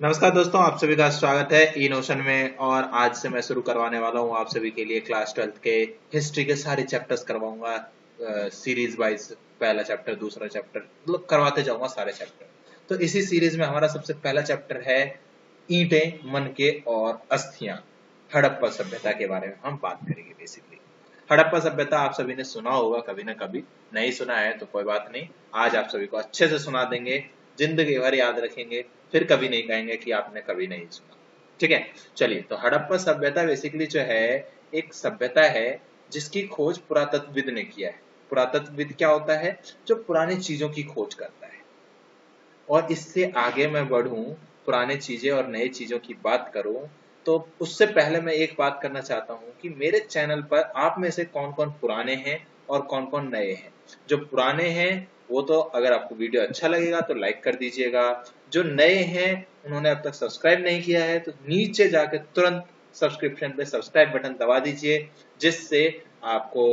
नमस्कार दोस्तों, आप सभी का स्वागत है ई नोशन में। और आज से मैं शुरू करवाने वाला हूँ आप सभी के लिए क्लास 12th के हिस्ट्री के सारे चैप्टर्स करवाऊंगा सीरीज वाइज। पहला चैप्टर, दूसरा चैप्टर, मतलब करवाते जाऊंगा सारे चैप्टर। तो इसी सीरीज में हमारा सबसे पहला चैप्टर है ईंटें, मनके और अस्थियां। हड़प्पा सभ्यता के बारे में हम बात करेंगे। बेसिकली हड़प्पा सभ्यता आप सभी ने सुना होगा कभी ना कभी। नहीं सुना है तो कोई बात नहीं, आज आप सभी को अच्छे से सुना देंगे, जिंदगी भर याद रखेंगे, फिर कभी नहीं कहेंगे कि आपने कभी नहीं सुना। ठीक है, चलिए। तो हड़प्पा सभ्यता बेसिकली जो है एक सभ्यता है जिसकी खोज पुरातत्वविद ने किया है। पुरातत्वविद क्या होता है? जो पुरानी चीजों की खोज करता है। और इससे आगे मैं बढ़ूं, पुराने चीजें और नए चीजों की बात करूं, तो उससे पहले मैं एक बात करना चाहता हूं कि मेरे चैनल पर आप में से कौन कौन पुराने हैं और कौन कौन नए हैं। जो पुराने हैं वो तो अगर आपको वीडियो अच्छा लगेगा तो लाइक कर दीजिएगा। जो नए हैं उन्होंने अब तक सब्सक्राइब नहीं किया है तो नीचे जाके तुरंत सब्सक्रिप्शन पे सब्सक्राइब बटन दबा दीजिए, जिससे आपको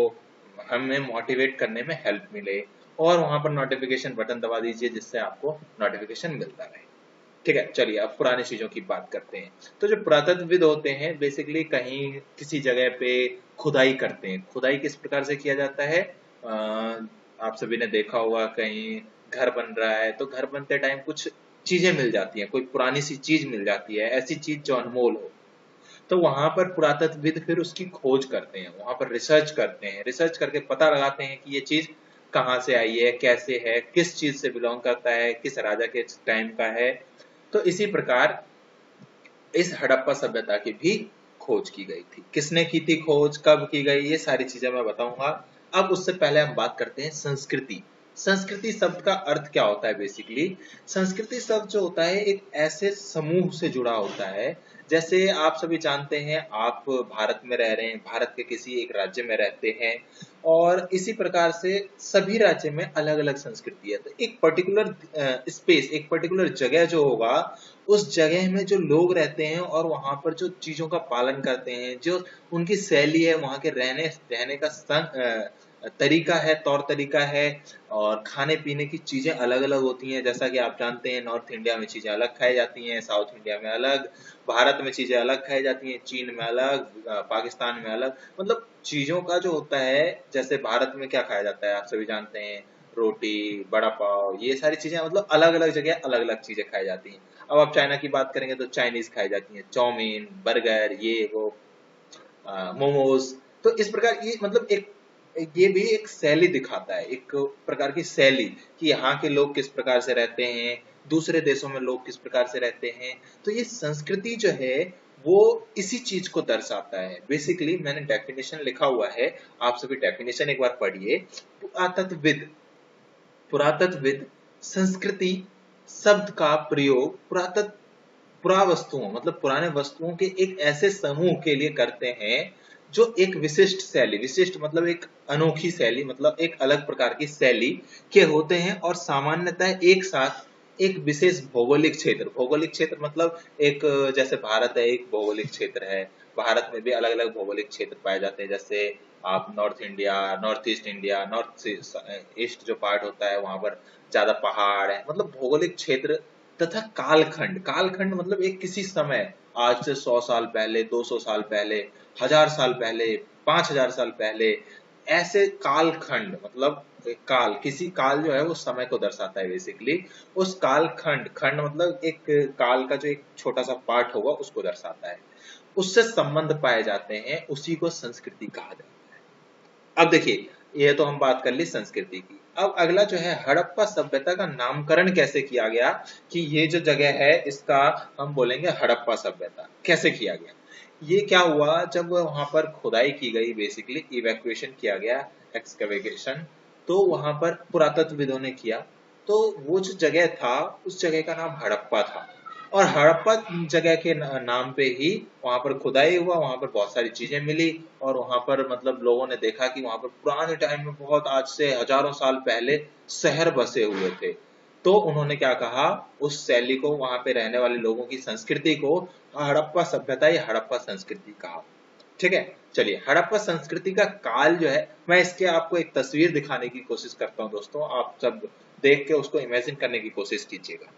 हमें मोटिवेट करने में हेल्प मिले। और वहां पर नोटिफिकेशन बटन दबा दीजिए जिससे आपको नोटिफिकेशन मिलता रहे। ठीक है, चलिए अब पुरानी चीजों की बात करते हैं। तो जो पुरातत्वविद होते हैं बेसिकली कहीं किसी जगह पे खुदाई करते हैं। खुदाई किस प्रकार से किया जाता है? आप सभी ने देखा होगा कहीं घर बन रहा है तो घर बनते टाइम कुछ चीजें मिल जाती हैं, कोई पुरानी सी चीज मिल जाती है, ऐसी चीज जो अनमोल हो। तो वहां पर पुरातत्वविद फिर उसकी खोज करते हैं, वहां पर रिसर्च करते हैं, रिसर्च करके पता लगाते हैं कि ये चीज कहाँ से आई है, कैसे है, किस चीज से बिलोंग करता है, किस राजा के टाइम का है। तो इसी प्रकार इस हड़प्पा सभ्यता की भी खोज की गई थी। किसने की थी खोज, कब की गई, ये सारी चीजें मैं बताऊंगा। अब उससे पहले हम बात करते हैं संस्कृति। संस्कृति शब्द का अर्थ क्या होता है? बेसिकली संस्कृति शब्द जो होता है एक ऐसे समूह से जुड़ा होता है। जैसे आप सभी जानते हैं, आप भारत में रह रहे हैं, भारत के किसी एक राज्य में रहते हैं, और इसी प्रकार से सभी राज्य में अलग अलग संस्कृति है। तो एक पर्टिकुलर स्पेस, एक पर्टिकुलर जगह जो होगा, उस जगह में जो लोग रहते हैं और वहां पर जो चीजों का पालन करते हैं, जो उनकी शैली है, वहां के रहने रहने का तरीका है, तौर तरीका है, और खाने पीने की चीजें अलग अलग होती हैं। जैसा कि आप जानते हैं, नॉर्थ इंडिया में चीजें अलग खाई जाती हैं, साउथ इंडिया में अलग, भारत में चीजें अलग खाई जाती हैं, चीन में अलग, पाकिस्तान में अलग। मतलब चीजों का जो होता है, जैसे भारत में क्या खाया जाता है आप सभी जानते हैं, रोटी, बड़ा पाव, ये सारी चीजें, मतलब अलग अलग जगह अलग अलग चीजें खाई जाती हैं। अब आप चाइना की बात करेंगे तो चाइनीज खाई जाती है, चाउमीन, बर्गर, ये वो, मोमोज। तो इस प्रकार ये मतलब एक ये भी एक शैली दिखाता है, एक प्रकार की शैली, कि यहाँ के लोग किस प्रकार से रहते हैं, दूसरे देशों में लोग किस प्रकार से रहते हैं। तो ये संस्कृति जो है वो इसी चीज को दर्शाता है। बेसिकली मैंने डेफिनेशन लिखा हुआ है, आप सभी डेफिनेशन एक बार पढ़िए। पुरातत्वविद, पुरातत्वविद संस्कृति शब्द का प्रयोग पुरावस्तुओं, मतलब पुराने वस्तुओं के एक ऐसे समूह के लिए करते हैं जो एक विशिष्ट शैली, विशिष्ट मतलब एक अनोखी शैली, मतलब एक अलग प्रकार की शैली के होते हैं, और सामान्यतः एक साथ एक विशेष भौगोलिक क्षेत्र, भौगोलिक क्षेत्र मतलब एक, जैसे भारत है एक भौगोलिक क्षेत्र है, भारत में भी अलग अलग भौगोलिक क्षेत्र पाए जाते हैं। जैसे आप north India, north east India, north east जो पार्ट होता है वहां पर ज्यादा पहाड़ है, मतलब भौगोलिक क्षेत्र। तथा कालखंड, कालखंड मतलब एक किसी समय, आज से 100 साल पहले, 200 साल पहले, 1000 साल पहले, 5000 साल पहले, ऐसे कालखंड, मतलब काल, किसी काल जो है वो समय को दर्शाता है बेसिकली। उस काल खंड, खंड मतलब एक काल का जो एक छोटा सा पार्ट होगा उसको दर्शाता है। उससे संबंध पाए जाते हैं, उसी को संस्कृति कहा जाता है। अब देखिए, ये तो हम बात कर ली संस्कृति की। अब अगला जो है हड़प्पा सभ्यता का नामकरण कैसे किया गया, कि ये जो जगह है इसका हम बोलेंगे हड़प्पा सभ्यता। कैसे किया गया? ये क्या हुआ, जब वहां पर खुदाई की गई, बेसिकली इवैक्यूएशन किया गया, एक्सकवेशन, तो वहां पर पुरातत्वविदों ने किया। तो वो जो जगह था उस जगह का नाम हड़प्पा था, और हड़प्पा जगह के नाम पे ही वहां पर खुदाई हुआ, वहां पर बहुत सारी चीजें मिली, और वहां पर मतलब लोगों ने देखा कि वहां पर पुराने टाइम में, बहुत आज से हजारों साल पहले शहर बसे हुए थे। तो उन्होंने क्या कहा, उस शैली को, वहां पे रहने वाले लोगों की संस्कृति को हड़प्पा सभ्यता या हड़प्पा संस्कृति कहा। ठीक है, चलिए। हड़प्पा संस्कृति का काल जो है, मैं इसके आपको एक तस्वीर दिखाने की कोशिश करता हूँ दोस्तों, आप सब देख के उसको इमेजिन करने की कोशिश कीजिएगा।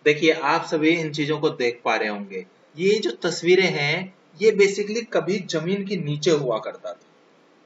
देखिए आप सभी इन चीजों को देख पा रहे होंगे। ये जो तस्वीरें हैं ये बेसिकली कभी जमीन के नीचे हुआ करता था।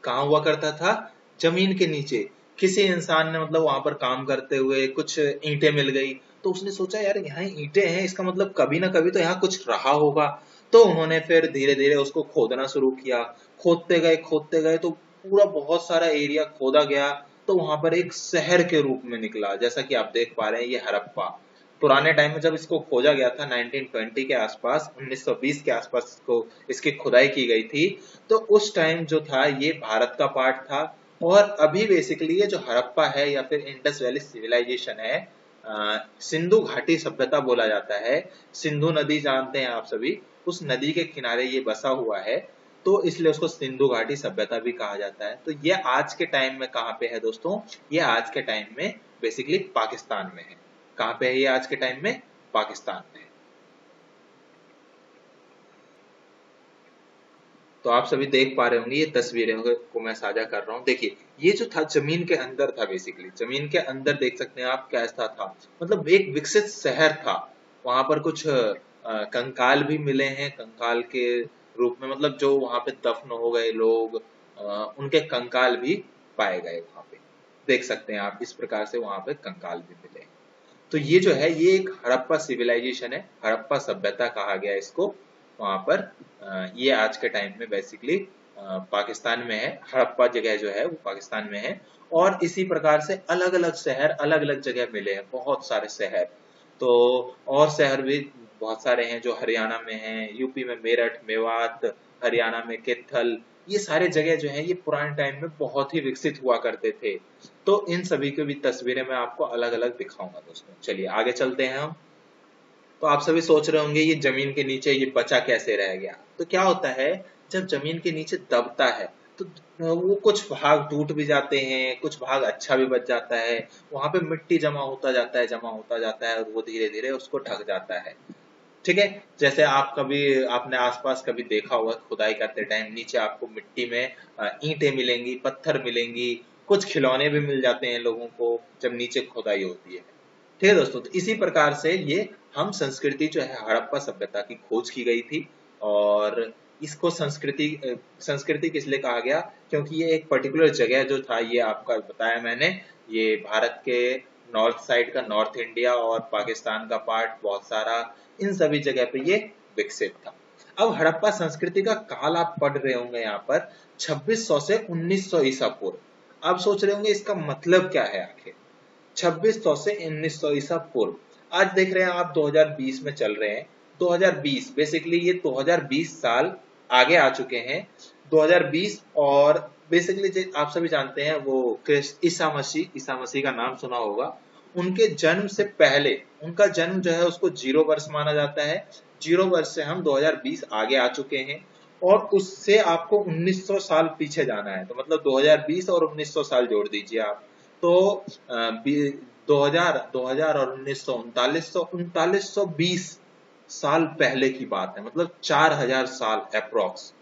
कहाँ हुआ करता था? जमीन के नीचे। किसी इंसान ने मतलब वहां पर काम करते हुए कुछ ईंटें मिल गई, तो उसने सोचा यार यहाँ ईंटें हैं, इसका मतलब कभी ना कभी तो यहाँ कुछ रहा होगा। तो उन्होंने फिर धीरे धीरे उसको खोदना शुरू किया। खोदते गए तो पूरा बहुत सारा एरिया खोदा गया। तो वहां पर एक शहर के रूप में निकला, जैसा कि आप देख पा रहे हैं ये हड़प्पा। पुराने टाइम में जब इसको खोजा गया था 1920 के आसपास, 1920 के आसपास इसकी खुदाई की गई थी। तो उस टाइम जो था ये भारत का पार्ट था। और अभी बेसिकली ये जो हड़प्पा है या फिर इंडस वैली सिविलाइजेशन है, सिंधु घाटी सभ्यता बोला जाता है। सिंधु नदी जानते हैं आप सभी, उस नदी के किनारे ये बसा हुआ है। तो इसलिए उसको सिंधु घाटी सभ्यता भी कहा जाता है। तो ये आज के टाइम में कहाँ पे है दोस्तों? ये आज के टाइम में बेसिकली पाकिस्तान में है। कहाँ पे है ये आज के टाइम में? पाकिस्तान में। तो आप सभी देख पा रहे होंगे ये तस्वीरें को मैं साझा कर रहा हूँ। देखिए ये जो था जमीन के अंदर था, बेसिकली जमीन के अंदर देख सकते हैं आप कैसा था। मतलब एक विकसित शहर था। वहां पर कुछ कंकाल भी मिले हैं, कंकाल के रूप में, मतलब जो वहां पे दफन हो गए लोग, उनके कंकाल भी पाए गए वहां पे। देख सकते हैं आप, इस प्रकार से वहां पे कंकाल भी मिले हैं। तो ये जो है ये एक हड़प्पा सिविलाइजेशन है, हड़प्पा सभ्यता कहा गया इसको। वहां पर ये आज के टाइम में बेसिकली पाकिस्तान में है। हड़प्पा जगह जो है वो पाकिस्तान में है। और इसी प्रकार से अलग अलग शहर अलग अलग जगह मिले हैं, बहुत सारे शहर। तो और शहर भी बहुत सारे हैं जो हरियाणा में हैं, यूपी में मेरठ, मेवात, हरियाणा में कैथल। ये सारे जगह जो है ये पुराने टाइम में बहुत ही विकसित हुआ करते थे। तो इन सभी की भी तस्वीरें मैं आपको अलग अलग दिखाऊंगा दोस्तों। चलिए आगे चलते हैं हम। तो आप सभी सोच रहे होंगे ये जमीन के नीचे ये बचा कैसे रह गया? तो क्या होता है, जब जमीन के नीचे दबता है तो वो कुछ भाग टूट भी जाते हैं, कुछ भाग अच्छा भी बच जाता है। वहां पे मिट्टी जमा होता जाता है, जमा होता जाता है, और वो धीरे धीरे उसको ढक जाता है। ठीक है। जैसे आप कभी आपने आसपास कभी देखा होगा खुदाई करते टाइम नीचे आपको मिट्टी में ईंटें मिलेंगी, पत्थर मिलेंगी, कुछ खिलौने भी मिल जाते हैं लोगों को जब नीचे खुदाई होती है। ठीक है दोस्तों, तो इसी प्रकार से ये हम संस्कृति जो है हड़प्पा सभ्यता की खोज की गई थी। और इसको संस्कृति किस लिए कहा गया? क्योंकि ये एक पर्टिकुलर जगह जो था, ये आपका बताया मैंने, ये भारत के नॉर्थ साइड का, नॉर्थ इंडिया और पाकिस्तान का पार्ट बहुत सारा, इन सभी जगह पे ये विकसित था। अब हड़प्पा संस्कृति का काल आप पढ़ रहे होंगे यहाँ पर 2600 से 1900 ईसा पूर्व। आप सोच रहे होंगे इसका मतलब क्या है आखिर? 2600 से 1900 ईसा पूर्व। आज देख रहे हैं आप 2020 में चल रहे हैं। 2020 बेसिकली ये 2020 साल आगे आ चुके हैं। 2020 और बेसिकली आप सभी जानते हैं वो ईसा मसीह का नाम सुना होगा। उनके जन्म से पहले, उनका जन्म जो है उसको 0 वर्ष माना जाता है। 0 वर्ष से हम 2020 आगे आ चुके हैं। और उससे आपको 1900 साल पीछे जाना है, तो मतलब 2020 और 1900 साल जोड़ दीजिए आप। तो 2000 और 1920 साल पहले की बात है, मतलब 4000 साल अप्रोक्स,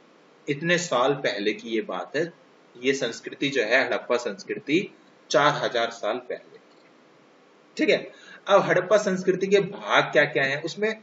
इतने साल पहले की ये बात है। ये संस्कृति जो है हड़प्पा संस्कृति 4000 साल पहले की है। ठीक है। अब हड़प्पा संस्कृति के भाग क्या क्या हैं, उसमें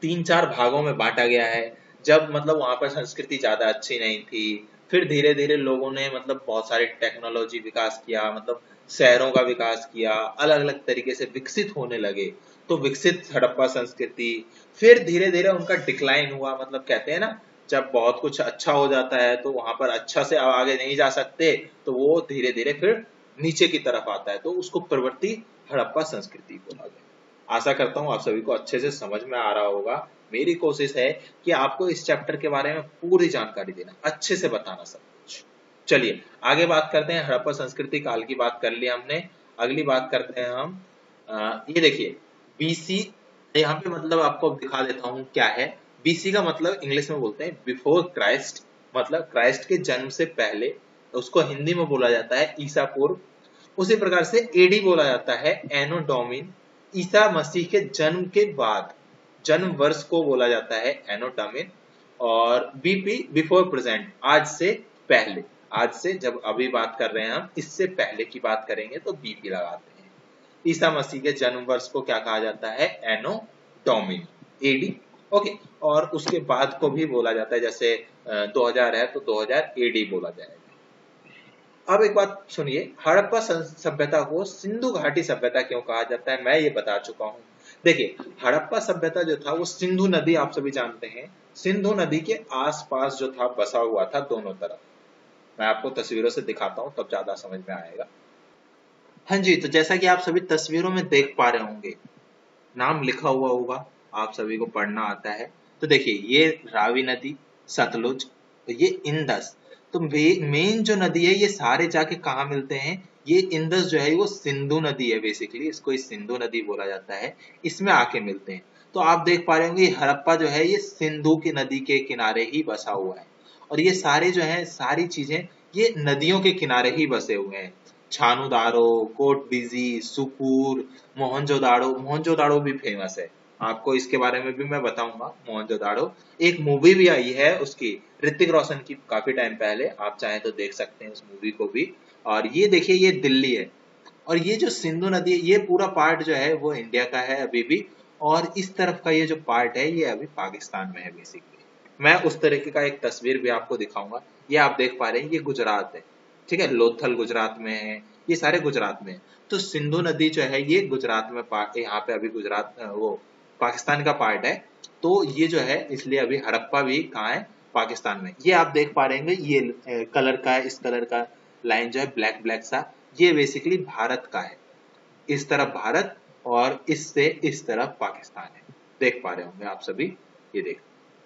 3-4 भागों में बांटा गया है। जब मतलब वहां पर संस्कृति ज्यादा अच्छी नहीं थी, फिर धीरे धीरे लोगों ने मतलब बहुत सारी टेक्नोलॉजी विकास किया, मतलब शहरों का विकास किया, अलग अलग तरीके से विकसित होने लगे। तो विकसित हड़प्पा संस्कृति, फिर धीरे धीरे उनका डिक्लाइन हुआ। मतलब कहते हैं ना, जब बहुत कुछ अच्छा हो जाता है तो वहां पर अच्छा से आगे नहीं जा सकते, तो वो धीरे धीरे फिर नीचे की तरफ आता है, तो उसको प्रवृत्ति हड़प्पा संस्कृति बोला गया। आशा करता हूँ आप सभी को अच्छे से समझ में आ रहा होगा। मेरी कोशिश है कि आपको इस चैप्टर के बारे में पूरी जानकारी देना, अच्छे से बताना सब कुछ। चलिए आगे बात करते हैं। हड़प्पा संस्कृति काल की बात कर ली हमने। अगली बात करते हैं हम, ये देखिए बीसी। यहाँ पे मतलब आपको दिखा देता हूँ क्या है। बीसी का मतलब इंग्लिश में बोलते हैं बिफोर क्राइस्ट, मतलब क्राइस्ट के जन्म से पहले। उसको हिंदी में बोला जाता है ईसा पूर्व। उसी प्रकार से एडी बोला जाता है एनो डोमिन। ईसा मसीह के जन्म के बाद, जन्म वर्ष को बोला जाता है एनो डोमिन। और बीपी बिफोर प्रेजेंट, आज से पहले, आज से जब अभी बात कर रहे हैं हम, इससे पहले की बात करेंगे तो बीपी लगाते हैं। ईसा मसीह के जन्म वर्ष को क्या कहा जाता है, एनो डोमिनी, एडी। ओके, और उसके बाद को भी बोला जाता है, जैसे 2000 है तो 2000 एडी बोला जाएगा। अब एक बात सुनिए, हड़प्पा सभ्यता को सिंधु घाटी सभ्यता क्यों कहा जाता है, मैं ये बता चुका हूं। देखिए, हड़प्पा सभ्यता जो था वो सिंधु नदी, आप सभी जानते हैं, सिंधु नदी के आसपास जो था बसा हुआ था दोनों तरफ। मैं आपको तस्वीरों से दिखाता हूं तब ज्यादा समझ में आएगा। हाँ जी, तो जैसा कि आप सभी तस्वीरों में देख पा रहे होंगे, नाम लिखा हुआ होगा, आप सभी को पढ़ना आता है। तो देखिए, ये रावी नदी, सतलुज, तो ये इंदस। तो मेन जो नदी है ये सारे जाके कहाँ मिलते हैं, ये इंदस जो है वो सिंधु नदी है, बेसिकली इसको इस सिंधु नदी बोला जाता है, इसमें आके मिलते हैं। तो आप देख पा रहे होंगे हड़प्पा जो है ये सिंधु की नदी के किनारे ही बसा हुआ है, और ये सारे जो है सारी चीजें ये नदियों के किनारे ही बसे हुए हैं। छानूदारो, कोटबिजी, सुकूर, मोहनजोदाड़ो, मोहनजोदाड़ो भी फेमस है, आपको इसके बारे में भी मैं बताऊंगा। मोहनजोदाड़ो एक मूवी भी आई है उसकी, ऋतिक रोशन की, काफी टाइम पहले, आप चाहें तो देख सकते हैं उस मूवी को भी। और ये देखिए, ये दिल्ली है, और ये जो सिंधु नदी है ये पूरा पार्ट जो है वो इंडिया का है अभी भी, और इस तरफ का ये जो पार्ट है ये अभी पाकिस्तान में है बेसिकली। मैं उस तरीके का एक तस्वीर भी आपको दिखाऊंगा। ये आप देख पा रहे हैं, ये गुजरात है, ठीक है, लोथल गुजरात में है, ये सारे गुजरात में है। तो सिंधु नदी जो है ये गुजरात में पार्ट, यहाँ पे अभी गुजरात वो पाकिस्तान का पार्ट है। तो ये जो है इसलिए अभी हड़प्पा भी कहाँ है, पाकिस्तान में। ये आप देख पा रहे हैं, ये कलर का है, इस कलर का लाइन जो है ब्लैक ब्लैक सा, ये बेसिकली भारत का है। इस तरफ भारत और इससे इस तरफ पाकिस्तान है, देख पा रहे होंगे आप सभी। ये देख,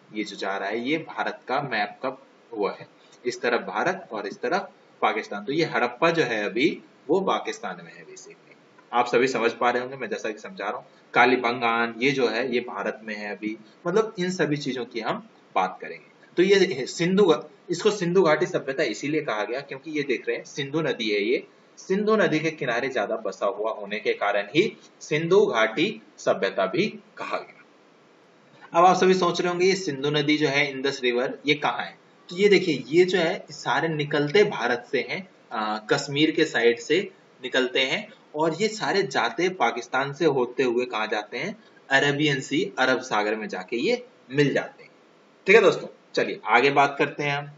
ये जो जा रहा है ये भारत का मैप का हुआ है, इस तरफ भारत और इस तरफ पाकिस्तान। तो ये हड़प्पा जो है अभी वो पाकिस्तान में है बेसिकली, आप सभी समझ पा रहे होंगे मैं जैसा कि समझा रहा हूँ। कालीबंगान ये जो है ये भारत में है अभी, मतलब इन सभी चीजों की हम बात करेंगे। तो ये सिंधु, इसको सिंधु घाटी सभ्यता इसीलिए कहा गया क्योंकि ये देख रहे हैं सिंधु नदी है, ये सिंधु नदी के किनारे ज्यादा बसा हुआ होने के कारण ही सिंधु घाटी सभ्यता भी कहा गया। अब आप सभी सोच रहे होंगे ये सिंधु नदी जो है, इंडस रिवर, ये कहाँ है। तो ये देखिए, ये जो है सारे निकलते भारत से हैं, कश्मीर के साइड से निकलते हैं, और ये सारे जाते पाकिस्तान से होते हुए कहाँ जाते हैं, अरेबियन सी, अरब सागर में जाके ये मिल जाते हैं। ठीक है दोस्तों, चलिए आगे बात करते हैं हम।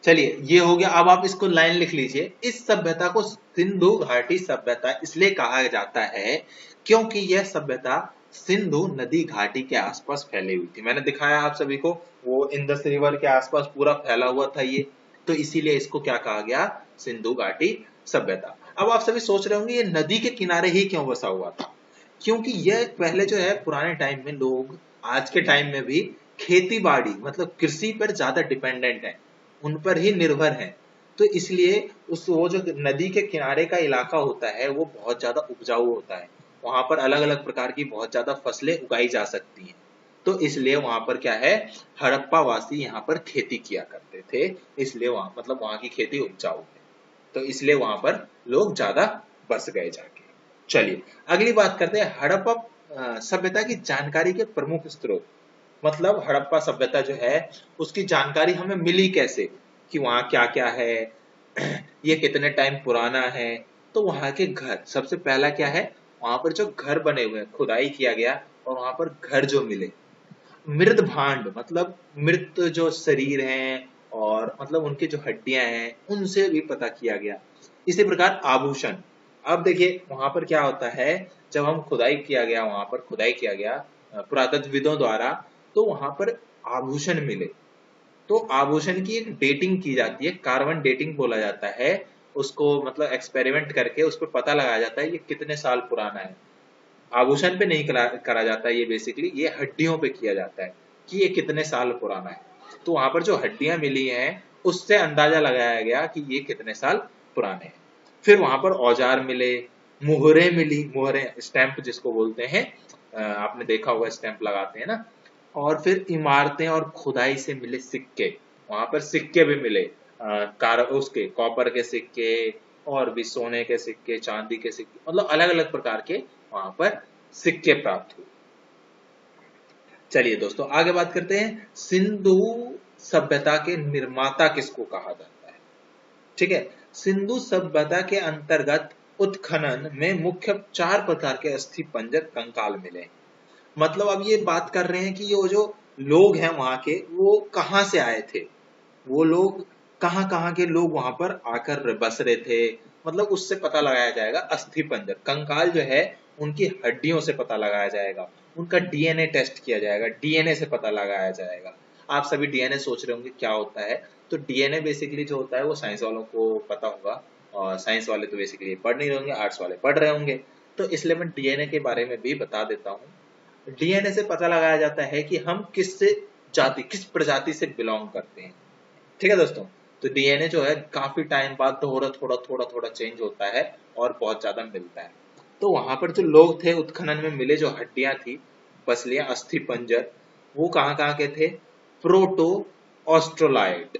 चलिए, ये हो गया। अब आप इसको लाइन लिख लीजिए, इस सभ्यता को सिंधु घाटी सभ्यता इसलिए कहा जाता है क्योंकि यह सभ्यता सिंधु नदी घाटी के आसपास फैली हुई थी। मैंने दिखाया आप सभी को, वो इंडस रिवर के आसपास पूरा फैला हुआ था ये, तो इसीलिए इसको क्या कहा गया, सिंधु घाटी सभ्यता। अब आप सभी सोच रहे होंगे ये नदी के किनारे ही क्यों बसा हुआ था, क्योंकि यह पहले जो है पुराने टाइम में लोग, आज के टाइम में भी खेती बाड़ी मतलब कृषि पर ज्यादा डिपेंडेंट है, उन पर ही निर्भर है। तो इसलिए उस वो जो नदी के किनारे का इलाका होता है वो बहुत ज्यादा उपजाऊ होता है, वहां पर अलग अलग प्रकार की बहुत ज्यादा फसलें उगाई जा सकती हैं। तो इसलिए वहां पर क्या है, हड़प्पा वासी यहाँ पर खेती किया करते थे, इसलिए वहां मतलब वहां की खेती उपजाऊ है, तो इसलिए वहां पर लोग ज्यादा बस गए जाके। चलिए अगली बात करते हैं, हड़प्पा सभ्यता की जानकारी के प्रमुख स्रोत, मतलब हड़प्पा सभ्यता जो है उसकी जानकारी हमें मिली कैसे, कि वहां क्या क्या है, ये कितने टाइम पुराना है। तो वहां के घर, सबसे पहला क्या है, वहां पर जो घर बने हुए हैं, खुदाई किया गया और वहां पर घर जो मिले। मृत भांड मतलब मृत जो शरीर हैं और मतलब उनकी जो हड्डियां हैं उनसे भी पता किया गया। इसी प्रकार आभूषण, अब देखिए वहां पर क्या होता है, जब हम खुदाई किया गया, वहां पर खुदाई किया गया पुरातत्वविदों द्वारा, तो वहां पर आभूषण मिले। तो आभूषण की एक डेटिंग की जाती है, कार्बन डेटिंग बोला जाता है उसको, मतलब एक्सपेरिमेंट करके उस पर पता लगाया जाता है ये कितने साल पुराना है। आभूषण पे नहीं करा जाता है ये, बेसिकली ये हड्डियों पे किया जाता है कि ये कितने साल पुराना है। तो वहां पर जो हड्डियां मिली हैं उससे अंदाजा लगाया गया कि ये कितने साल पुराने हैं। फिर वहां पर औजार मिले, मुहरे मिली, मुहरे स्टैंप जिसको बोलते हैं, आपने देखा होगा स्टैंप लगाते हैं ना। और फिर इमारतें और खुदाई से मिले सिक्के, वहां पर सिक्के भी मिले, उसके कॉपर के सिक्के और भी सोने के सिक्के, चांदी के सिक्के, मतलब अलग अलग प्रकार के वहां पर सिक्के प्राप्त हुए। चलिए दोस्तों आगे बात करते हैं, सिंधु सभ्यता के निर्माता किसको कहा जाता है। ठीक है, सिंधु सभ्यता के अंतर्गत उत्खनन में मुख्य 4 प्रकार के अस्थि पंजर कंकाल मिले। मतलब अब ये बात कर रहे हैं कि ये जो लोग हैं वहां के, वो कहाँ से आए थे, वो लोग कहाँ कहाँ के लोग वहां पर आकर बस रहे थे, मतलब उससे पता लगाया जाएगा। अस्थि पंजर कंकाल जो है उनकी हड्डियों से पता लगाया जाएगा, उनका डीएनए टेस्ट किया जाएगा, डीएनए से पता लगाया जाएगा। आप सभी डीएनए सोच रहे होंगे क्या होता है, तो डीएनए बेसिकली जो होता है वो साइंस वालों को पता होगा, और साइंस वाले तो बेसिकली पढ़ नहीं रहे होंगे, आर्ट्स वाले पढ़ रहे होंगे, तो इसलिए मैं डीएनए के बारे में भी बता देता हूँ। डीएनए से पता लगाया जाता है कि हम किस प्रजाति से बिलोंग करते हैं। ठीक है दोस्तों, तो डीएनए जो है काफी टाइम बाद थोड़ा चेंज होता है और बहुत ज्यादा मिलता है। तो वहां पर जो लोग थे उत्खनन में मिले, जो हड्डियां थी, पसलियां, अस्थि पंजर, वो कहाँ के थे? प्रोटो ऑस्ट्रोलाइड,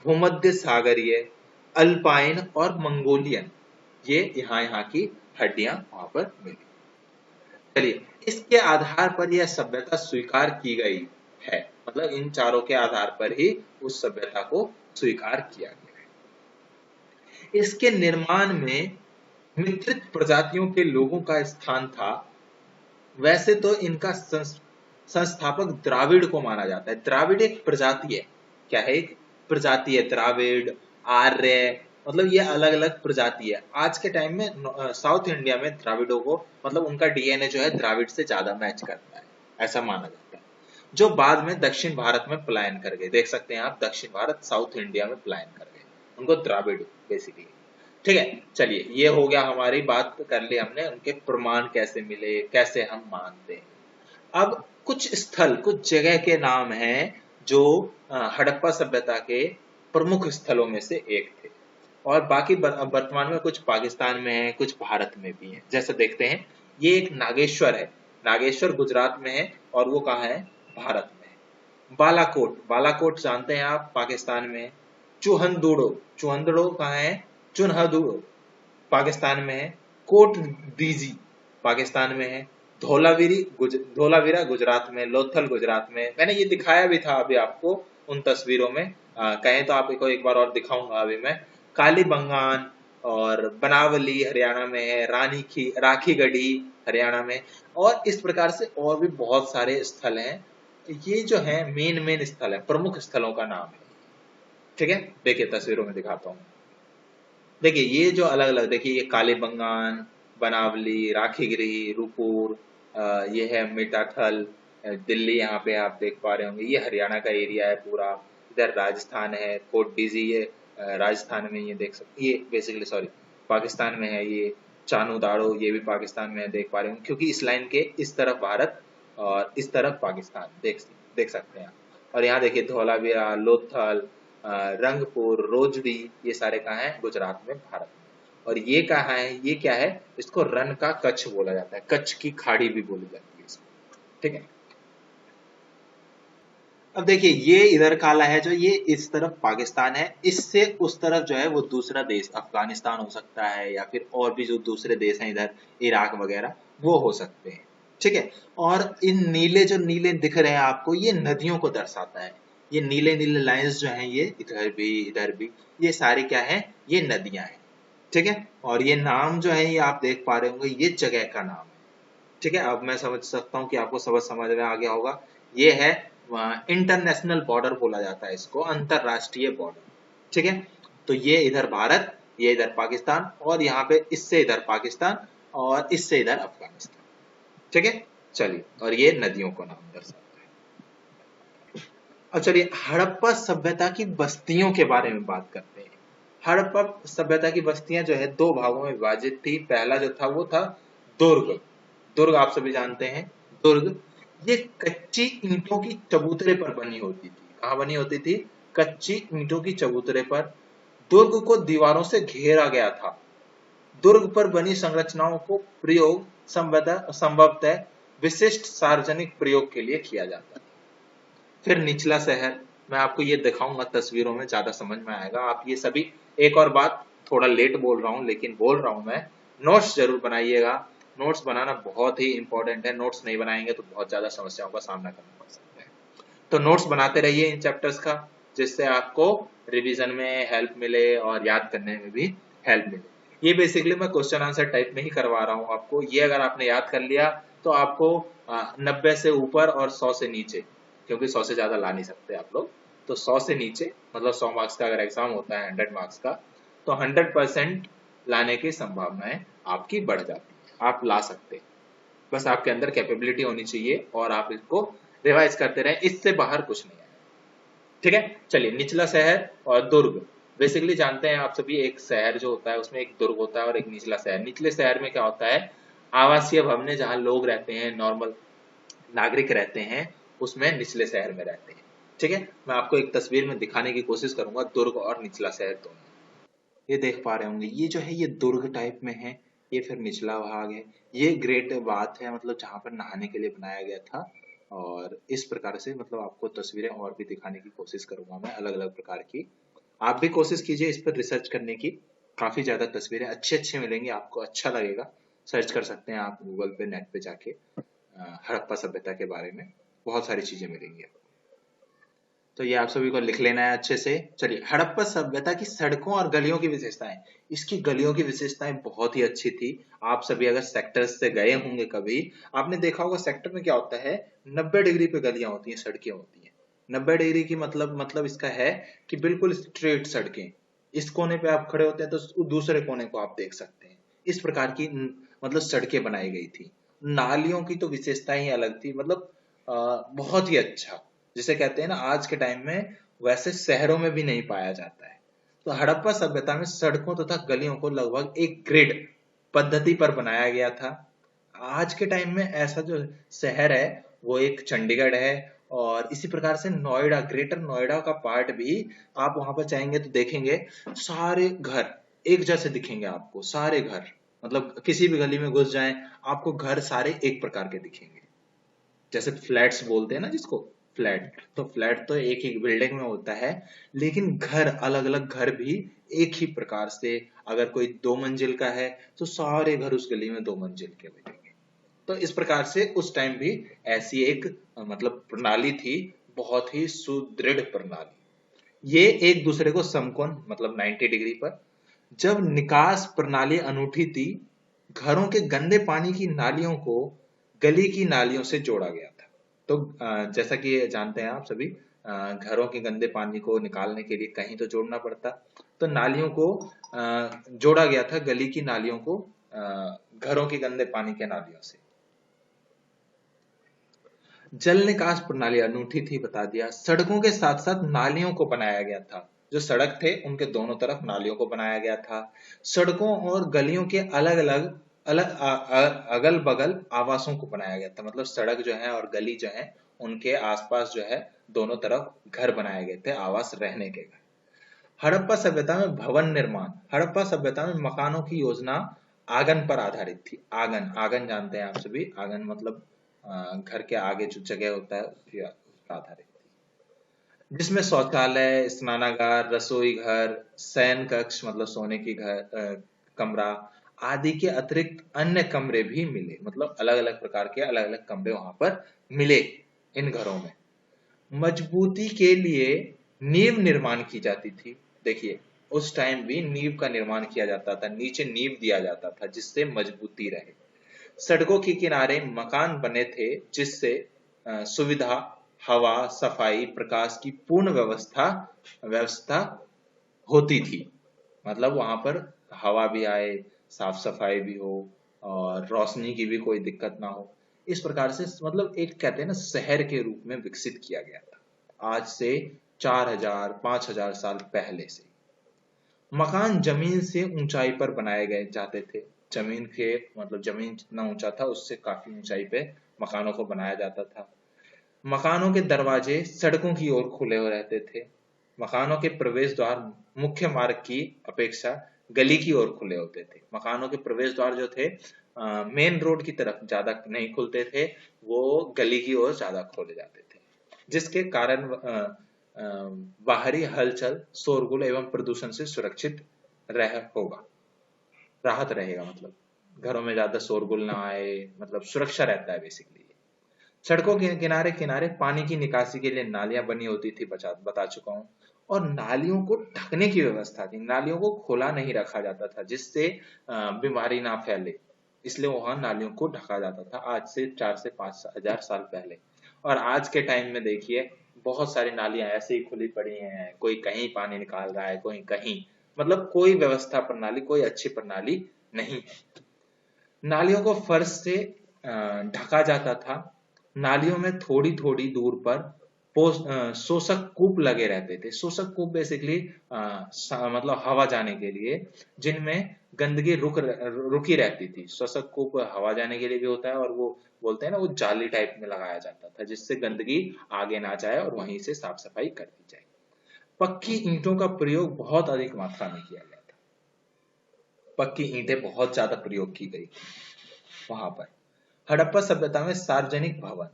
भूमध्य सागरीय, अल्पाइन और मंगोलियन, ये यहाँ की हड्डियां वहां पर मिली। चलिए, इसके आधार पर यह सभ्यता स्वीकार की गई है, मतलब इन चारों के आधार पर ही उस सभ्यता को स्वीकार किया गया है। इसके निर्माण में मिश्रित प्रजातियों के लोगों का स्थान था। वैसे तो इनका संस्थापक द्राविड़ को माना जाता है। द्राविड़ एक प्रजाति है, क्या है? एक प्रजाति है द्राविड़, आर्य, मतलब ये अलग अलग प्रजाति है। आज के टाइम में साउथ इंडिया में द्राविड़ों को, मतलब उनका डीएनए जो है द्राविड़ से ज्यादा मैच करता है, ऐसा माना जाता है। जो बाद में दक्षिण भारत में पलायन कर गए, देख सकते हैं आप, दक्षिण भारत साउथ इंडिया में पलायन कर गए, उनको द्राविड़ बेसिकली। ठीक है, चलिए, ये हो गया, हमारी बात कर ली हमने उनके प्रमाण कैसे मिले, कैसे हम मानते हैं। अब कुछ स्थल, कुछ जगह के नाम हैं जो हड़प्पा सभ्यता के प्रमुख स्थलों में से एक थे, और बाकी वर्तमान में कुछ पाकिस्तान में है, कुछ भारत में भी है। जैसे देखते हैं, ये एक नागेश्वर है, नागेश्वर गुजरात में है, और वो कहाँ है? भारत में है। बालाकोट, बालाकोट जानते हैं आप, पाकिस्तान में है। चुहंदुड़ो, चुहंदुड़ो कहाँ है? चुन्हदुड़ो पाकिस्तान में है। कोट दीजी पाकिस्तान में है। धोलावीरा गुजरात में, लोथल गुजरात में। मैंने ये दिखाया भी था अभी आपको उन तस्वीरों में, कहें तो आपको एक बार और दिखाऊंगा अभी मैं। कालीबंगान और बनावली हरियाणा में है, राखीगढ़ी हरियाणा में, और इस प्रकार से और भी बहुत सारे स्थल हैं। ये जो है मेन स्थल है, प्रमुख स्थलों का नाम है। ठीक है, देखिए तस्वीरों में दिखाता हूँ। देखिए ये जो अलग अलग, देखिए ये कालीबंगान, बनावली, राखीगढ़ी, रूपपुर, ये है मिठाथल, दिल्ली, यहाँ पे आप देख पा रहे होंगे, ये हरियाणा का एरिया है पूरा। इधर राजस्थान है, कोट डीजी, ये राजस्थान में, ये देख सकते, ये बेसिकली सॉरी पाकिस्तान में है। ये चानू दाड़ो, ये भी पाकिस्तान में है, देख पा रहे होंगे, क्योंकि इस लाइन के इस तरफ भारत और इस तरफ पाकिस्तान, देख सकते हैं आप। और यहाँ देखिए धौलावीरा, लोथल, रंगपुर, रोजड़ी, ये सारे कहाँ हैं? गुजरात में, भारत में। और ये कहाँ है? ये क्या है? इसको रन का कच्छ बोला जाता है, कच्छ की खाड़ी भी बोली जाती है इसको। ठीक है, अब देखिए ये इधर काला है जो, ये इस तरफ पाकिस्तान है, इससे उस तरफ जो है वो दूसरा देश अफगानिस्तान हो सकता है, या फिर और भी जो दूसरे देश हैं इधर, इराक वगैरह, वो हो सकते हैं। ठीक है, और इन नीले जो नीले दिख रहे हैं आपको, ये नदियों को दर्शाता है। ये नीले नीले लाइंस जो हैं, ये इधर भी, ये सारे क्या है? ये नदियां हैं। ठीक है, और ये नाम जो है, ये आप देख पा रहे होंगे, ये जगह का नाम है। ठीक है, अब मैं समझ सकता हूँ कि आपको समझ में आ गया होगा। ये है इंटरनेशनल बॉर्डर बोला जाता है इसको, अंतरराष्ट्रीय बॉर्डर। ठीक है, तो ये इधर भारत, ये इधर पाकिस्तान, और यहाँ पे इससे इधर पाकिस्तान, और इससे इधर अफगानिस्तान। ठीक है, चलिए, और ये नदियों को नाम दर्शाता है। अब चलिए हड़प्पा सभ्यता की बस्तियों के बारे में बात करते हैं। हड़प्पा सभ्यता की बस्तियां जो है दो भागों में विभाजित थी। पहला जो था वो था दुर्ग। दुर्ग आप सभी जानते हैं, दुर्ग, ये कच्ची ईंटों की चबूतरे पर बनी होती थी। कहाँ बनी होती थी? कच्ची ईंटों की चबूतरे पर। दुर्ग को दीवारों से घेरा गया था। दुर्ग पर बनी संरचनाओं को प्रयोग संभवतः विशिष्ट सार्वजनिक प्रयोग के लिए किया जाता था। फिर निचला शहर, मैं आपको ये दिखाऊंगा तस्वीरों में, ज्यादा समझ में आएगा। आप ये सभी, एक और बात, थोड़ा लेट बोल रहा हूँ लेकिन बोल रहा हूँ मैं, नोट्स जरूर बनाइएगा। नोट्स बनाना बहुत ही इंपॉर्टेंट है, नोट्स नहीं बनाएंगे तो बहुत ज्यादा समस्याओं का सामना करना पड़ सकता है। तो नोट्स बनाते रहिए इन चैप्टर्स का, जिससे आपको रिवीजन में हेल्प मिले और याद करने में भी हेल्प मिले। ये बेसिकली मैं क्वेश्चन आंसर टाइप में ही करवा रहा हूँ आपको। ये अगर आपने याद कर लिया तो आपको 90 से ऊपर और 100 से नीचे, क्योंकि 100 से ज्यादा ला नहीं सकते आप लोग, तो 100 से नीचे मतलब 100 मार्क्स का अगर एग्जाम होता है 100 मार्क्स का, तो 100% लाने की संभावनाएं आपकी बढ़ जाती है, आप ला सकते हैं। बस आपके अंदर कैपेबिलिटी होनी चाहिए और आप इसको रिवाइज करते रहें, इससे बाहर कुछ नहीं है। ठीक है, चलिए निचला शहर और दुर्ग। बेसिकली जानते हैं आप सभी, एक शहर जो होता है उसमें एक दुर्ग होता है और एक निचला शहर। निचले शहर में क्या होता है, आवासीय भवनें जहां लोग रहते हैं, नॉर्मल नागरिक रहते हैं, उसमें निचले शहर में रहते हैं। ठीक है, मैं आपको एक तस्वीर में दिखाने की कोशिश करूंगा दुर्ग और निचला शहर दोनों। ये देख पा रहे होंगे, ये जो है ये दुर्ग टाइप में है, ये फिर निचला भाग है। ये ग्रेट बाथ है, मतलब जहां पर नहाने के लिए बनाया गया था। और इस प्रकार से मतलब आपको तस्वीरें और भी दिखाने की कोशिश करूंगा मैं, अलग अलग प्रकार की। आप भी कोशिश कीजिए इस पर रिसर्च करने की, काफी ज्यादा तस्वीरें अच्छी अच्छी मिलेंगी आपको, अच्छा लगेगा। सर्च कर सकते हैं आप गूगल पे, नेट पे जाके हड़प्पा सभ्यता के बारे में बहुत सारी चीजें मिलेंगी। तो ये आप सभी को लिख लेना है अच्छे से। चलिए, हड़प्पा सभ्यता की सड़कों और गलियों की विशेषताएं। इसकी गलियों की विशेषताएं बहुत ही अच्छी थी। आप सभी अगर सेक्टर्स से गए होंगे कभी, आपने देखा होगा सेक्टर में क्या होता है, 90 डिग्री पे गलियां होती हैं, सड़कें होती हैं। 90 डिग्री की मतलब इसका है कि बिल्कुल स्ट्रेट सड़कें। इस कोने पे आप खड़े होते हैं तो दूसरे कोने को आप देख सकते हैं। इस प्रकार की मतलब सड़कें बनाई गई थी। नालियों की तो विशेषताएं ही अलग थी, मतलब बहुत ही अच्छा, जिसे कहते हैं ना आज के टाइम में वैसे शहरों में भी नहीं पाया जाता है। तो हड़प्पा सभ्यता में सड़कों तथा गलियों को लगभग एक ग्रिड पद्धति पर बनाया गया था। आज के टाइम में ऐसा जो शहर है वो एक चंडीगढ़ है। और इसी प्रकार से नोएडा, ग्रेटर नोएडा का पार्ट भी आप वहां पर जाएंगे तो देखेंगे सारे घर एक जैसे दिखेंगे आपको, सारे घर, मतलब किसी भी गली में घुस जाएं आपको घर सारे एक प्रकार के दिखेंगे। जैसे फ्लैट्स बोलते हैं ना जिसको, फ्लैट, तो फ्लैट तो एक ही बिल्डिंग में होता है, लेकिन घर अलग अलग घर भी एक ही प्रकार से। अगर कोई 2 मंजिल का है तो सारे घर उस गली में 2 मंजिल के मिलेंगे। तो इस प्रकार से उस टाइम भी ऐसी एक मतलब प्रणाली थी, बहुत ही सुदृढ़ प्रणाली। ये एक दूसरे को समकोण मतलब 90 डिग्री पर। जब निकास प्रणाली अनूठी थी, घरों के गंदे पानी की नालियों को गली की नालियों से जोड़ा गया था। तो जैसा कि जानते हैं आप सभी, घरों के गंदे पानी को निकालने के लिए कहीं तो जोड़ना पड़ता, तो नालियों को जोड़ा गया था, गली की नालियों को घरों के गंदे पानी के नालियों से। जल निकास प्रणाली अनूठी थी, बता दिया। सड़कों के साथ साथ नालियों को बनाया गया था, जो सड़क थे उनके दोनों तरफ नालियों को बनाया गया था। सड़कों और गलियों के अलग अलग अगल बगल आवासों को बनाया गया था, मतलब सड़क जो है और गली जो है उनके आसपास जो है दोनों तरफ घर बनाए गए थे, आवास रहने के घर। हड़प्पा सभ्यता में भवन निर्माण। हड़प्पा सभ्यता में मकानों की योजना आंगन पर आधारित थी। आंगन, आंगन जानते हैं आप सभी, आंगन मतलब घर के आगे जो जगह होता है उसकी उस पर आधारित थी, जिसमें शौचालय, स्नानागार, रसोई घर, शयन कक्ष मतलब सोने की घर कमरा आदि के अतिरिक्त अन्य कमरे भी मिले, मतलब अलग अलग प्रकार के अलग अलग कमरे वहां पर मिले इन घरों में। मजबूती के लिए नींव निर्माण की जाती थी। देखिए, उस टाइम भी नींव का निर्माण किया जाता था, नीचे नींव दिया जाता था जिससे मजबूती रहे। सड़कों के किनारे मकान बने थे जिससे सुविधा, हवा, सफाई, प्रकाश की पूर्ण व्यवस्था व्यवस्था होती थी। मतलब वहां पर हवा भी आए, साफ सफाई भी हो और रोशनी की भी कोई दिक्कत ना हो। इस प्रकार से मतलब एक कहते हैं ना शहर के रूप में विकसित किया गया था, आज से 4000 5000 साल पहले से। मकान जमीन से ऊंचाई पर बनाए गए जाते थे। जमीन के मतलब जमीन जितना ऊंचा था उससे काफी ऊंचाई पे मकानों को बनाया जाता था। मकानों के दरवाजे सड़कों की ओर खुले हो रहते थे। मकानों के प्रवेश द्वार मुख्य मार्ग की अपेक्षा गली की ओर खुले होते थे। मकानों के प्रवेश द्वार जो थे मेन रोड की तरफ ज्यादा नहीं खुलते थे, वो गली की ओर ज्यादा खोले जाते थे, जिसके कारण बाहरी हलचल, शोरगुल एवं प्रदूषण से सुरक्षित होगा, राहत रहेगा, मतलब घरों में ज्यादा शोरगुल ना आए, मतलब सुरक्षा रहता है बेसिकली। सड़कों के किनारे किनारे पानी की निकासी के लिए नालियां बनी होती थी, बता चुका हूँ। और नालियों को ढकने की व्यवस्था थी। नालियों को खोला नहीं रखा जाता था जिससे बीमारी ना फैले, इसलिए वहां नालियों को ढका जाता था, आज से 4 से 5 हजार साल पहले। और आज के टाइम में देखिए बहुत सारी नालियां ऐसे ही खुली पड़ी हैं, कोई कहीं पानी निकाल रहा है, कोई कहीं, मतलब कोई व्यवस्था प्रणाली, कोई अच्छी प्रणाली नहीं है। नालियों को फर्श से ढका जाता था। नालियों में थोड़ी थोड़ी दूर पर शोषक कूप लगे रहते थे। शोषक कूप बेसिकली मतलब हवा जाने के लिए, जिनमें गंदगी रुकी रहती थी। शोषक कूप हवा जाने के लिए भी होता है, और वो बोलते हैं ना, वो जाली टाइप में लगाया जाता था जिससे गंदगी आगे ना जाए और वहीं से साफ सफाई कर दी जाए। पक्की ईंटों का प्रयोग बहुत अधिक मात्रा में किया गया था। पक्की ईंटें बहुत ज्यादा प्रयोग की गई वहां पर। हड़प्पा सभ्यता में सार्वजनिक भवन,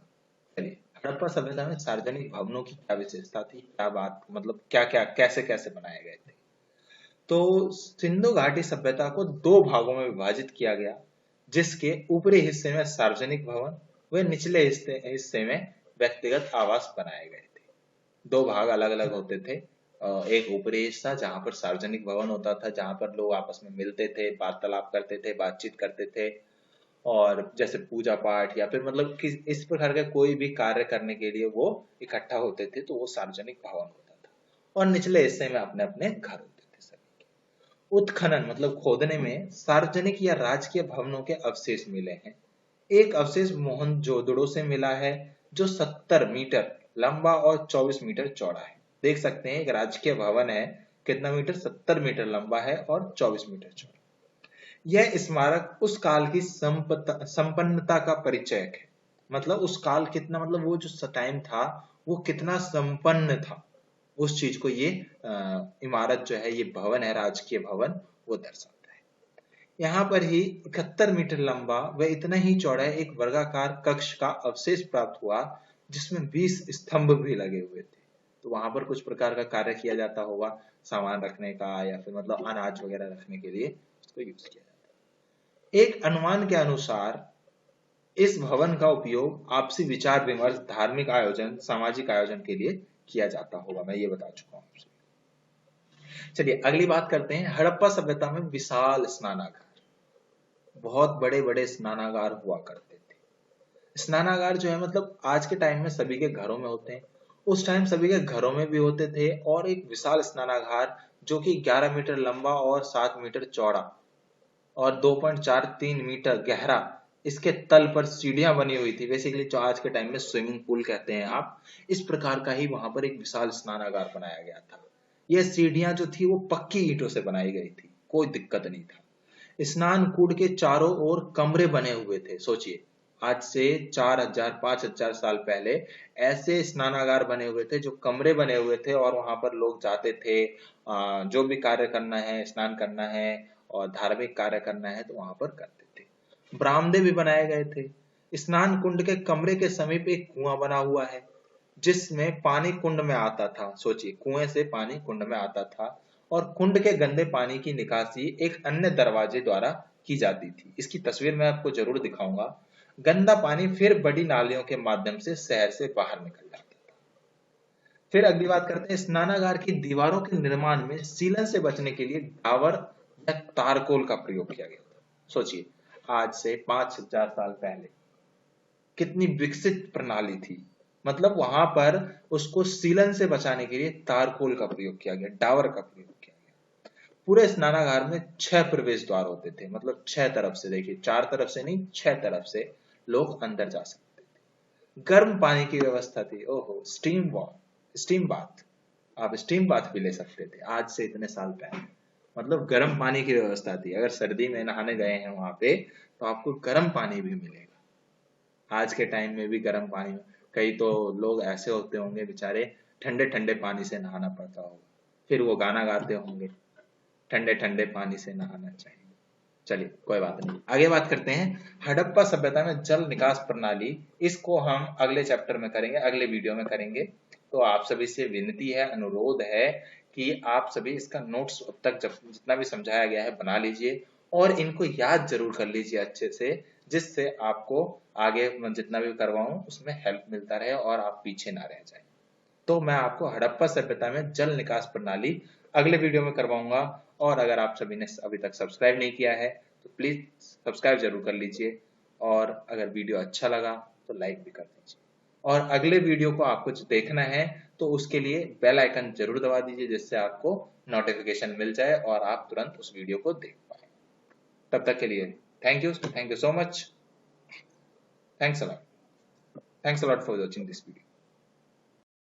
चलिए हड़प्पा सभ्यता में सार्वजनिक भवनों की क्या विशेषता थी, क्या बात, मतलब क्या क्या कैसे कैसे बनाए गए थे। तो सिंधु घाटी सभ्यता को 2 भागों में विभाजित किया गया, जिसके ऊपरी हिस्से में सार्वजनिक भवन व निचले हिस्से में व्यक्तिगत आवास बनाए गए थे। 2 भाग अलग अलग होते थे। एक ऊपरी हिस्सा जहां पर सार्वजनिक भवन होता था, जहां पर लोग आपस में मिलते थे, वार्तालाप करते थे, बातचीत करते थे, और जैसे पूजा पाठ या फिर मतलब किस इस प्रकार के कोई भी कार्य करने के लिए वो इकट्ठा होते थे, तो वो सार्वजनिक भवन होता था। और निचले हिस्से में अपने अपने घर होते थे सभी के। उत्खनन मतलब खोदने में सार्वजनिक या राजकीय भवनों के अवशेष मिले हैं। एक अवशेष मोहनजोदड़ो से मिला है, जो 70 मीटर लंबा और 24 मीटर चौड़ा है। देख सकते हैं एक राजकीय भवन है, कितना मीटर, 70 मीटर लंबा है और 24 मीटर चौड़ा। यह स्मारक उस काल की संपन्नता का परिचयक है। मतलब उस काल कितना, मतलब वो जो टाइम था वो कितना संपन्न था, उस चीज को ये इमारत जो है, ये भवन है, राजकीय भवन, वो दर्शाता है। यहाँ पर ही 71 मीटर लंबा व इतना ही चौड़ा एक वर्गाकार कक्ष का अवशेष प्राप्त हुआ, जिसमें 20 स्तंभ भी लगे हुए थे। तो वहां पर कुछ प्रकार का कार्य किया जाता होगा, सामान रखने का या फिर मतलब अनाज वगैरह रखने के लिए उसको यूज किया जाता है। एक अनुमान के अनुसार इस भवन का उपयोग आपसी विचार विमर्श, धार्मिक आयोजन, सामाजिक आयोजन के लिए किया जाता होगा। मैं ये बता चुका हूं आपसे। चलिए अगली बात करते हैं। हड़प्पा सभ्यता में विशाल स्नानागार, बहुत बड़े बड़े स्नानागार हुआ करते थे। स्नानागार जो है मतलब आज के टाइम में सभी के घरों में होते हैं, उस टाइम सभी के घरों में भी होते थे। और एक विशाल स्नानागार जो कि 11 मीटर लंबा और 7 मीटर चौड़ा और 2.43 मीटर गहरा, इसके तल पर सीढ़ियां बनी हुई थी। बेसिकली जो आज के टाइम में स्विमिंग पूल कहते हैं आप, इस प्रकार का ही वहां पर एक विशाल स्नानागार बनाया गया था। यह सीढ़ियां जो थी वो पक्की ईंटों से बनाई गई थी, कोई दिक्कत नहीं था। स्नान कूट के चारों ओर कमरे बने हुए थे। सोचिए आज से 4000 5000 साल पहले ऐसे स्नानागार बने हुए थे, जो कमरे बने हुए थे, और वहां पर लोग जाते थे। जो भी कार्य करना है, स्नान करना है और धार्मिक कार्य करना है, तो वहां पर करते थे। बरामदे भी बनाए गए थे। स्नान कुंड के कमरे के समीप एक कुआं बना हुआ है, जिसमें पानी कुंड में आता था। सोचिए कुएं से पानी कुंड में आता था, और कुंड के गंदे पानी की निकासी एक अन्य दरवाजे द्वारा की जाती थी। इसकी तस्वीर मैं आपको जरूर दिखाऊंगा। गंदा पानी फिर बड़ी नालियों के माध्यम से शहर से बाहर निकल जाता था। फिर अगली बात करते हैं। स्नानागार की दीवारों के निर्माण में सीलन से बचने के लिए टावर या तारकोल का प्रयोग किया गया था। सोचिए आज से 5000 साल पहले कितनी विकसित प्रणाली थी। मतलब वहां पर उसको सीलन से बचाने के लिए तारकोल का प्रयोग किया गया, टावर का प्रयोग किया गया। पूरे स्नानागार में 6 प्रवेश द्वार होते थे, मतलब 6 तरफ से, देखिए 4 तरफ से नहीं, 6 तरफ से लोग अंदर जा सकते थे। गर्म पानी की व्यवस्था थी। ओहो, स्टीम बाथ, आप स्टीम बाथ भी ले सकते थे आज से इतने साल पहले। मतलब गर्म पानी की व्यवस्था थी, अगर सर्दी में नहाने गए हैं वहां पे तो आपको गर्म पानी भी मिलेगा। आज के टाइम में भी गर्म पानी में कई तो लोग ऐसे होते होंगे बेचारे, ठंडे ठंडे पानी से नहाना पड़ता होगा, फिर वो गाना गाते होंगे, ठंडे ठंडे पानी से नहाना चाहिए। चलिए कोई बात नहीं, आगे बात करते हैं। हड़प्पा सभ्यता में जल निकास प्रणाली, इसको हम अगले चैप्टर में करेंगे, अगले वीडियो में करेंगे। तो आप सभी से विनती है, अनुरोध है कि आप सभी इसका नोट्स अब तक जितना भी समझाया गया है बना लीजिए, और इनको याद जरूर कर लीजिए अच्छे से, जिससे आपको आगे मैं जितना भी करवाऊं उसमें हेल्प मिलता रहे और आप पीछे ना रह जाए। तो मैं आपको हड़प्पा सभ्यता में जल निकास प्रणाली अगले वीडियो में करवाऊंगा। और अगर आप सभी ने अभी तक सब्सक्राइब नहीं किया है तो प्लीज सब्सक्राइब जरूर कर लीजिए, और अगर वीडियो अच्छा लगा तो लाइक भी कर दीजिए। और अगले वीडियो को आपको जो देखना है तो उसके लिए बेल आइकन जरूर दबा दीजिए, जिससे आपको नोटिफिकेशन मिल जाए और आप तुरंत उस वीडियो को देख पाए। तब तक के लिए thank you so much. Thanks a lot for watching this video.